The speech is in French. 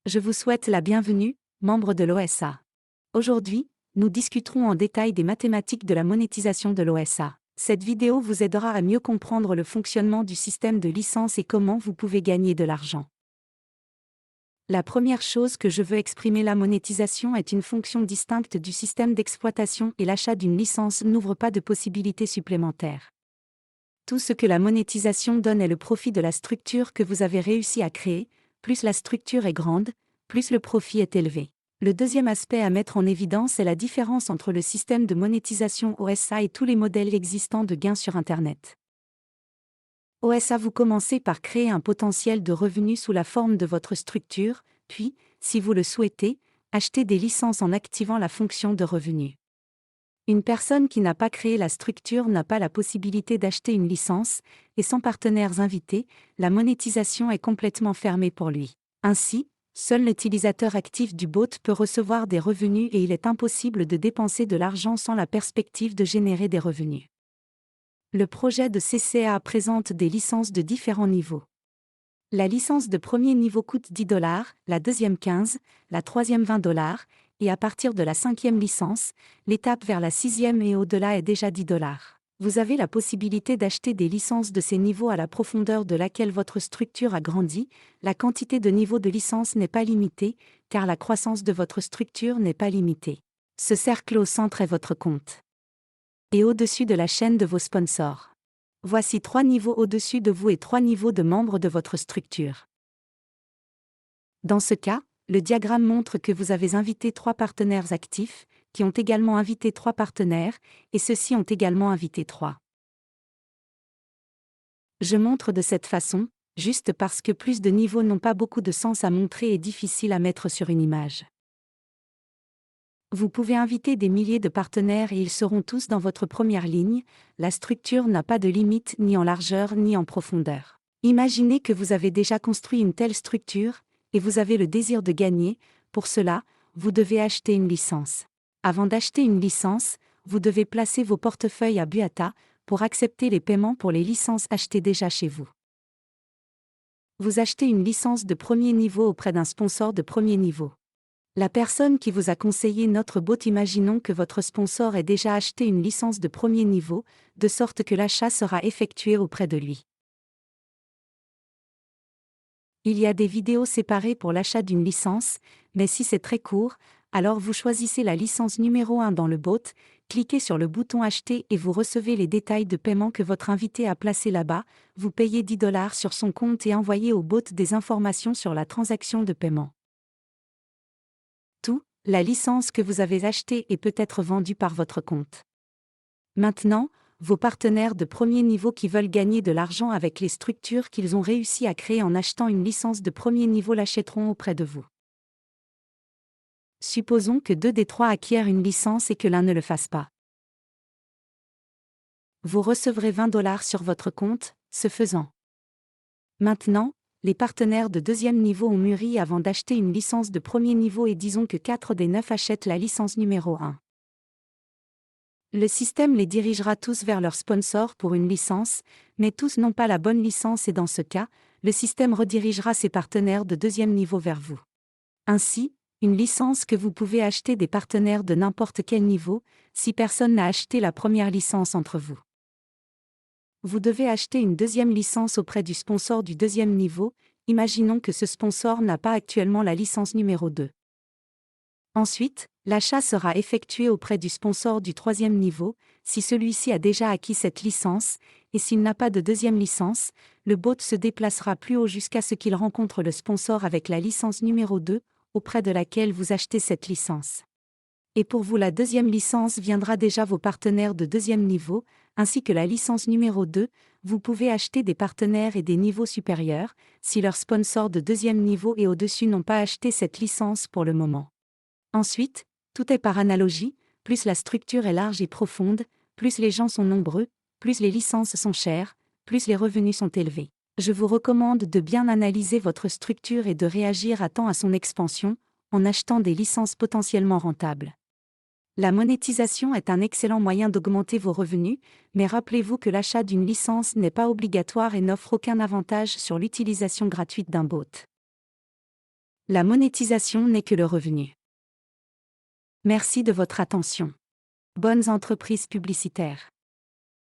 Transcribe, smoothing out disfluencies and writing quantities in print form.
Je vous souhaite la bienvenue, membre de l'OSA. Aujourd'hui, nous discuterons en détail des mathématiques de la monétisation de l'OSA. Cette vidéo vous aidera à mieux comprendre le fonctionnement du système de licence et comment vous pouvez gagner de l'argent. La première chose que je veux exprimer, la monétisation est une fonction distincte du système d'exploitation et l'achat d'une licence n'ouvre pas de possibilités supplémentaires. Tout ce que la monétisation donne est le profit de la structure que vous avez réussi à créer. Plus la structure est grande, plus le profit est élevé. Le deuxième aspect à mettre en évidence est la différence entre le système de monétisation OSA et tous les modèles existants de gains sur Internet. OSA, vous commencez par créer un potentiel de revenus sous la forme de votre structure, puis, si vous le souhaitez, acheter des licences en activant la fonction de revenus. Une personne qui n'a pas créé la structure n'a pas la possibilité d'acheter une licence, et sans partenaires invités, la monétisation est complètement fermée pour lui. Ainsi, seul l'utilisateur actif du bot peut recevoir des revenus et il est impossible de dépenser de l'argent sans la perspective de générer des revenus. Le projet de CCA présente des licences de différents niveaux. La licence de premier niveau coûte 10 $, la deuxième 15, la troisième 20 $, et à partir de la cinquième licence, l'étape vers la sixième et au-delà est déjà 10 $. Vous avez la possibilité d'acheter des licences de ces niveaux à la profondeur de laquelle votre structure a grandi. La quantité de niveaux de licence n'est pas limitée, car la croissance de votre structure n'est pas limitée. Ce cercle au centre est votre compte. Et au-dessus de la chaîne de vos sponsors. Voici 3 niveaux au-dessus de vous et 3 niveaux de membres de votre structure. Dans ce cas, le diagramme montre que vous avez invité 3 partenaires actifs, qui ont également invité 3 partenaires, et ceux-ci ont également invité 3. Je montre de cette façon, juste parce que plus de niveaux n'ont pas beaucoup de sens à montrer et difficile à mettre sur une image. Vous pouvez inviter des milliers de partenaires et ils seront tous dans votre première ligne. La structure n'a pas de limite ni en largeur ni en profondeur. Imaginez que vous avez déjà construit une telle structure, et vous avez le désir de gagner. Pour cela, vous devez acheter une licence. Avant d'acheter une licence, vous devez placer vos portefeuilles à Buata pour accepter les paiements pour les licences achetées déjà chez vous. Vous achetez une licence de premier niveau auprès d'un sponsor de premier niveau. La personne qui vous a conseillé notre bot, imaginons que votre sponsor ait déjà acheté une licence de premier niveau, de sorte que l'achat sera effectué auprès de lui. Il y a des vidéos séparées pour l'achat d'une licence, mais si c'est très court, alors vous choisissez la licence numéro 1 dans le bot, cliquez sur le bouton Acheter et vous recevez les détails de paiement que votre invité a placés là-bas. Vous payez 10 $ sur son compte et envoyez au bot des informations sur la transaction de paiement. La licence que vous avez achetée et peut être vendue par votre compte. Maintenant, vos partenaires de premier niveau qui veulent gagner de l'argent avec les structures qu'ils ont réussi à créer en achetant une licence de premier niveau l'achèteront auprès de vous. Supposons que 2 des 3 acquièrent une licence et que l'un ne le fasse pas. Vous recevrez 20 $ sur votre compte, ce faisant. Maintenant, les partenaires de deuxième niveau ont mûri avant d'acheter une licence de premier niveau et disons que 4 des 9 achètent la licence numéro 1. Le système les dirigera tous vers leur sponsor pour une licence, mais tous n'ont pas la bonne licence et dans ce cas, le système redirigera ses partenaires de deuxième niveau vers vous. Ainsi, une licence que vous pouvez acheter des partenaires de n'importe quel niveau, si personne n'a acheté la première licence entre vous. Vous devez acheter une deuxième licence auprès du sponsor du deuxième niveau, imaginons que ce sponsor n'a pas actuellement la licence numéro 2. Ensuite, l'achat sera effectué auprès du sponsor du troisième niveau, si celui-ci a déjà acquis cette licence, et s'il n'a pas de deuxième licence, le bot se déplacera plus haut jusqu'à ce qu'il rencontre le sponsor avec la licence numéro 2, auprès de laquelle vous achetez cette licence. Et pour vous, la deuxième licence viendra déjà vos partenaires de deuxième niveau, ainsi que la licence numéro 2, vous pouvez acheter des partenaires et des niveaux supérieurs, si leurs sponsors de deuxième niveau et au-dessus n'ont pas acheté cette licence pour le moment. Ensuite, tout est par analogie, plus la structure est large et profonde, plus les gens sont nombreux, plus les licences sont chères, plus les revenus sont élevés. Je vous recommande de bien analyser votre structure et de réagir à temps à son expansion, en achetant des licences potentiellement rentables. La monétisation est un excellent moyen d'augmenter vos revenus, mais rappelez-vous que l'achat d'une licence n'est pas obligatoire et n'offre aucun avantage sur l'utilisation gratuite d'un bot. La monétisation n'est que le revenu. Merci de votre attention. Bonnes entreprises publicitaires.